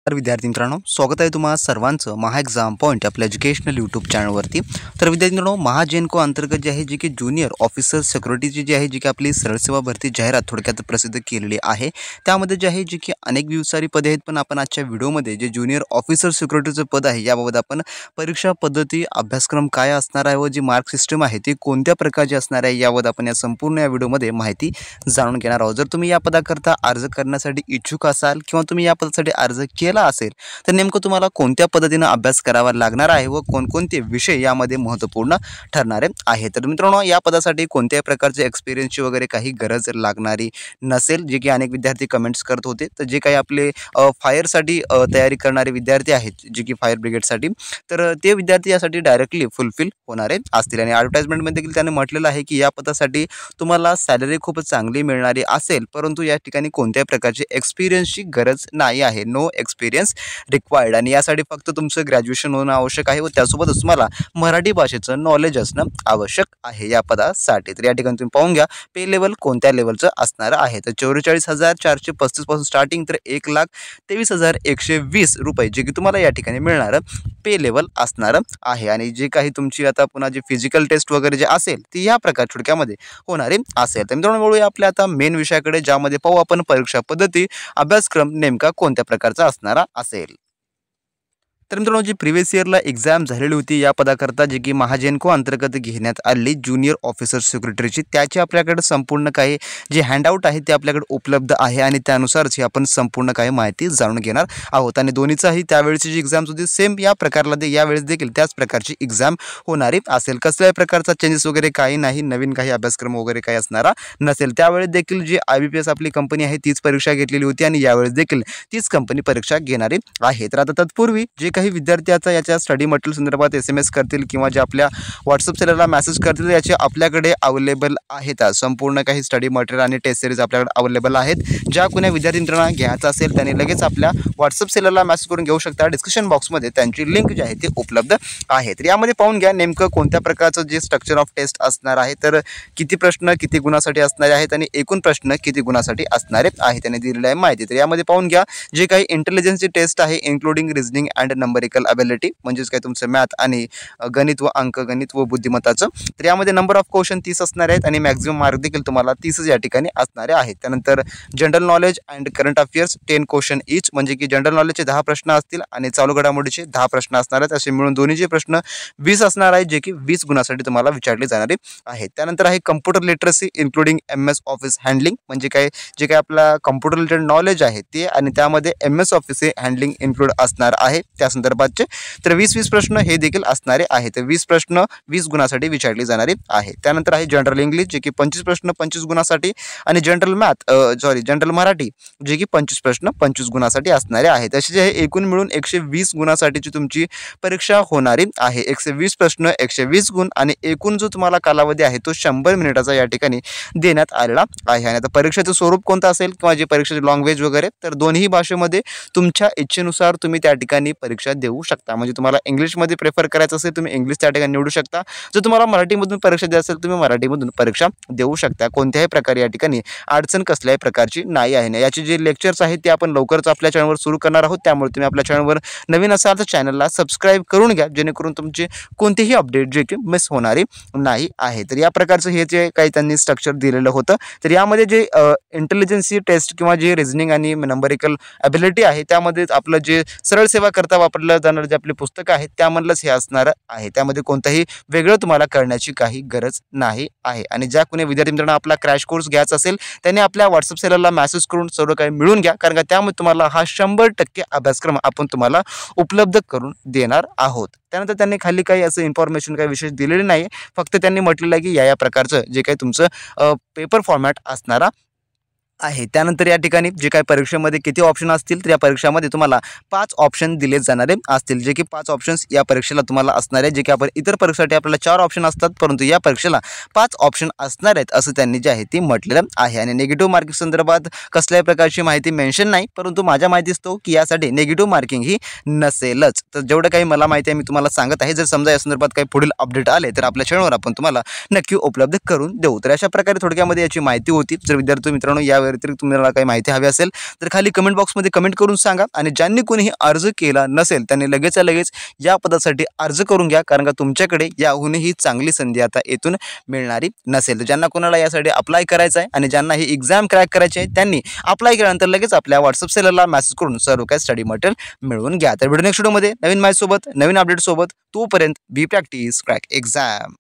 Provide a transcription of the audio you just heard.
तर विद्यार्थी मित्रांनो, स्वागत आहे तुम्हा सर्वांचं महा एक्झाम पॉईंट आपल्या एज्युकेशनल यूट्यूब चॅनलवरती। तर विद्यार्थी मित्रांनो, महाजेनको अंतर्गत जे आहे जी की ज्युनियर ऑफिसर सिक्युरिटीची जी आहे जी की आपली सरळ सेवा भरती जाहिरात थोडक्यात प्रसिद्ध केलेली आहे। त्यामध्ये जे आहे जी की अनेक विविध पदे आहेत, पण आपण आजच्या व्हिडिओमध्ये जे ज्युनियर ऑफिसर सिक्युरिटीचं पद आहे याबाबत आपण परीक्षा पद्धती, अभ्यासक्रम काय असणार आहे व जी मार्क सिस्टम आहे ती कोणत्या प्रकारची असणार आहे याबाबत आपण या संपूर्ण या व्हिडिओमध्ये माहिती जाणून घेणार आहोत। जर तुम्ही या पदाकरता अर्ज करण्यासाठी इच्छुक असाल किंवा तुम्ही या पदासाठी अर्ज केला असेल तर नेमकं तुम्हाला कोणत्या पद्धतीने अभ्यास करावा लागणार आहे व कोणकोणते विषय यामध्ये महत्त्वपूर्ण ठरणारे आहे। तर मित्रांनो, या पदासाठी कोणत्याही प्रकारचे एक्सपिरियन्सची वगैरे काही गरज लागणारी नसेल, जे की अनेक विद्यार्थी कमेंट्स करत होते। तर जे काही आपले फायरसाठी तयारी करणारे विद्यार्थी आहेत, जे की फायर ब्रिगेडसाठी, तर ते विद्यार्थी यासाठी डायरेक्टली फुलफिल होणारे असतील। आणि ॲडव्हर्टाइजमेंटमध्ये देखील त्याने म्हटलेलं आहे की या पदासाठी तुम्हाला सॅलरी खूप चांगली मिळणारी असेल, परंतु या ठिकाणी कोणत्याही प्रकारची एक्सपिरियन्सची गरज नाही आहे, नो एक्सपिरियन्स रिक्वायर्ड। आणि यासाठी फक्त तुमचं ग्रॅज्युएशन होणं आवश्यक आहे व त्यासोबतच तुम्हाला मराठी भाषेचं नॉलेज असणं आवश्यक आहे या पदासाठी। तर या ठिकाणी तुम्ही पाहून घ्या पे लेवल कोणत्या लेवलचं असणार आहे। तर 44,435 पासून स्टार्टिंग तर 1,23,120 रुपये जे की तुम्हाला या ठिकाणी मिळणारं पे लेवल असणार आहे। आणि जे काही तुमची आता पुन्हा जे फिजिकल टेस्ट वगैरे जे असेल ती या प्रकार थोडक्यामध्ये होणारे असेल। तर मित्रांनो, वळूया आपल्या आता मेन विषयाकडे, ज्यामध्ये पाहू आपण परीक्षा पद्धती, अभ्यासक्रम नेमका कोणत्या प्रकारचा असणारा असेल। तर मित्रांनो, जी प्रिव्हियस इयरला एक्झाम झालेली होती या पदाकरता जे की महाजेनको अंतर्गत घेण्यात आली ज्युनियर ऑफिसर सिक्युरिटीची, त्याची आपल्याकडे संपूर्ण काही जे हँडआउट आहे ते आपल्याकडे उपलब्ध आहे आणि त्यानुसारच ही आपण संपूर्ण काही माहिती जाणून घेणार आहोत। आणि दोन्हीचाही त्यावेळेची जी एक्झाम्स होती सेम या प्रकारला यावेळेस देखील त्याच प्रकारची एक्झाम होणारी असेल। कसल्याही प्रकारचा चेंजेस वगैरे काही नाही, नवीन काही अभ्यासक्रम वगैरे काही असणारा नसेल। त्यावेळेस देखील जी IBPS आपली कंपनी आहे तीच परीक्षा घेतलेली होती आणि यावेळेस देखील तीच कंपनी परीक्षा घेणारी आहे। तर आता तत्पूर्वी जे काही विद्यार्थी आता याच्या स्टडी मटेरियल संदर्भात SMS करतील किंवा जे आपल्या व्हॉट्सअप सेलरला मेसेज करतील, याचे आपल्याकडे अवेलेबल आहेत संपूर्ण काही स्टडी मटेरियल आणि टेस्ट सिरीज आपल्याकडे अवेलेबल आहेत। ज्या कोणी विद्यार्थी मित्रांना घ्यायचं असेल त्यांनी लगेच आपल्या व्हॉट्सअप सेलरला मेसेज करून घेऊ शकता। डिस्क्रिप्शन बॉक्समध्ये त्यांची लिंक जी आहे ती उपलब्ध आहे। तर यामध्ये पाहून घ्या नेमकं कोणत्या प्रकारचं जे स्ट्रक्चर ऑफ टेस्ट असणार आहे, तर किती प्रश्न किती गुणासाठी असणारे आहेत आणि एकूण प्रश्न किती गुणासाठी असणारे आहेत त्यांनी दिलेली आहे माहिती। तर यामध्ये पाहून घ्या जे काही इंटेलिजन्सची टेस्ट आहे, including reasoning and numerical ability, म्हणजेच काय तुमचं मॅथ आणि गणित व अंकगणित व बुद्धिमत्ताचं। तर यामध्ये नंबर ऑफ क्वेश्चन 30 असणार आहेत आणि मॅक्झिमम मार्क देखील तुम्हाला 30च या ठिकाणी असणारे आहेत। त्यानंतर general knowledge and current affairs 10 question each, म्हणजे की जनरल नॉलेजचे 10 प्रश्न असतील आणि चालू घडामोडीचे 10 प्रश्न असणार आहेत। असे मिळून दोन्हीचे प्रश्न 20 असणार आहेत, जे की 20 गुणासाठी तुम्हाला विचारले जाणारे आहेत। त्यानंतर आहे computer literacy including MS office handling, म्हणजे काय जे काय आपला कम्प्युटर रिलेटेड नॉलेज आहे ते, आणि त्यामध्ये MS ऑफिस हँडलिंग इन्क्लूड असणार आहे त्या संदर्भातचे। तर 20 प्रश्न हे देखील असणारे आहेत। 20 प्रश्न 20 गुणासाठी विचारले जाणारे आहे। त्यानंतर आहे जनरल इंग्लिश, जे की 25 प्रश्न 25 गुणासाठी, आणि जनरल मराठी जे की 25 प्रश्न 25 गुणासाठी असणारे आहेत। असे जे एकूण मिळून 120 गुणासाठीची तुमची परीक्षा होणारी आहे। 120 प्रश्न 120 गुण आणि एकूण जो तुम्हाला कालावधी आहे तो 100 मिनिटाचा या ठिकाणी देण्यात आलेला आहे। आणि आता परीक्षेचं स्वरूप कोणतं असेल किंवा जे परीक्षेचे लँग्वेज वगैरे, तर दोन्ही भाषेमध्ये तुमच्या इच्छेनुसार तुम्ही त्या ठिकाणी परीक्षा देऊ शकता। म्हणजे तुम्हाला इंग्लिशमध्ये प्रेफर करायचं असेल तुम्ही इंग्लिश त्या ठिकाणी निवडू शकता, जर तुम्हाला मराठीमधून परीक्षा द्यायची असेल तुम्ही मराठीमधून परीक्षा देऊ शकता। कोणत्याही प्रकारे या ठिकाणी अडचण कसल्याही प्रकारची नाही आहे। याचे जे लेक्चर्स आहेत ते आपण लवकरच आपल्या चॅनलवर सुरू करणार आहोत, त्यामुळे तुम्ही आपल्या चॅनलवर नवीन असाल तर चॅनलला सबस्क्राईब करून घ्या, जेणेकरून तुमचे कोणतेही अपडेट जे की मिस होणारे नाही आहे। तर या प्रकारचं हे जे काही त्यांनी स्ट्रक्चर दिलेलं होतं, तर यामध्ये जे इंटेलिजन्सी टेस्ट किंवा जे रिझनिंग आणि नंबरिकल ॲबिलिटी आहे त्यामध्ये आपलं जे सरळ सेवा करता वापरलं जाणारं जे आपले पुस्तक आहेत त्यामधलंच हे असणार आहे। त्यामध्ये कोणताही वेगळं तुम्हाला करण्याची काही गरज नाही आहे। आणि ज्या कोणी विद्यार्थी मित्रांना आपला क्रॅश कोर्स घ्यायचा असेल त्यांनी आपल्या व्हॉट्सअप सेलरला मेसेज करून सर्व काही मिळून घ्या, कारण का त्यामुळे तुम्हाला हा 100% अभ्यासक्रम आपण तुम्हाला उपलब्ध करून देणार आहोत। त्यानंतर त्यांनी खाली काही असं इन्फॉर्मेशन काही विशेष दिलेली नाही, फक्त त्यांनी म्हटलेलं आहे की या प्रकारचं जे काही तुमचं पेपर फॉर्मॅट असणारा आहे। त्यानंतर या ठिकाणी जे काही परीक्षेमध्ये किती ऑप्शन असतील, तर या परीक्षेमध्ये तुम्हाला 5 ऑप्शन दिले जाणारे असतील, जे की 5 ऑप्शन्स या परीक्षेला तुम्हाला असणार आहे। जे की आपण इतर परीक्षेसाठी आपल्याला 4 ऑप्शन असतात, परंतु या परीक्षेला 5 ऑप्शन असणार आहेत असं त्यांनी जे आहे ते म्हटलेलं आहे। आणि निगेटिव्ह मार्किंग संदर्भात कसल्याही प्रकारची माहिती मेन्शन नाही, परंतु माझ्या माहितीच तो की यासाठी निगेटिव्ह मार्किंग ही नसेलच। तर जेवढं काही मला माहिती आहे मी तुम्हाला सांगत आहे, जर समजा या संदर्भात काही पुढील अपडेट आले तर आपल्या चॅनलवर आपण तुम्हाला नक्की उपलब्ध करून देऊ। तर अशा प्रकारे थोडक्यामध्ये याची माहिती होती। जर विद्यार्थी मित्रांनो या व्यतिरिक्त तुम्हाला काही माहिती हवी असेल तर खाली कमेंट बॉक्समध्ये कमेंट करून सांगा. आणि ज्यांनी कोणीही अर्ज केला नसेल त्यांनी लगेचच्या लगेच या पदासाठी अर्ज करून घ्या, कारण का तुमच्याकडे याहूनही चांगली संधी आता येथून मिळणारी नसेल. तर ज्यांना कोणाला यासाठी अप्लाय करायचं आहे आणि ज्यांना ही एक्झाम क्रॅक करायची आहे त्यांनी अप्लाय केल्यानंतर लगेच आपल्या व्हॉट्सअप सेलरला मेसेज करून सर्व काही स्टडी मटेरियल मिळवून घ्या. तर व्हिडिओ नेक्स्ट व्हिडिओमध्ये नवीन माहितीसोबत नवीन अपडेट सोबत, तोपर्यंत बी प्रॅक्टिस क्रॅक एक्झाम.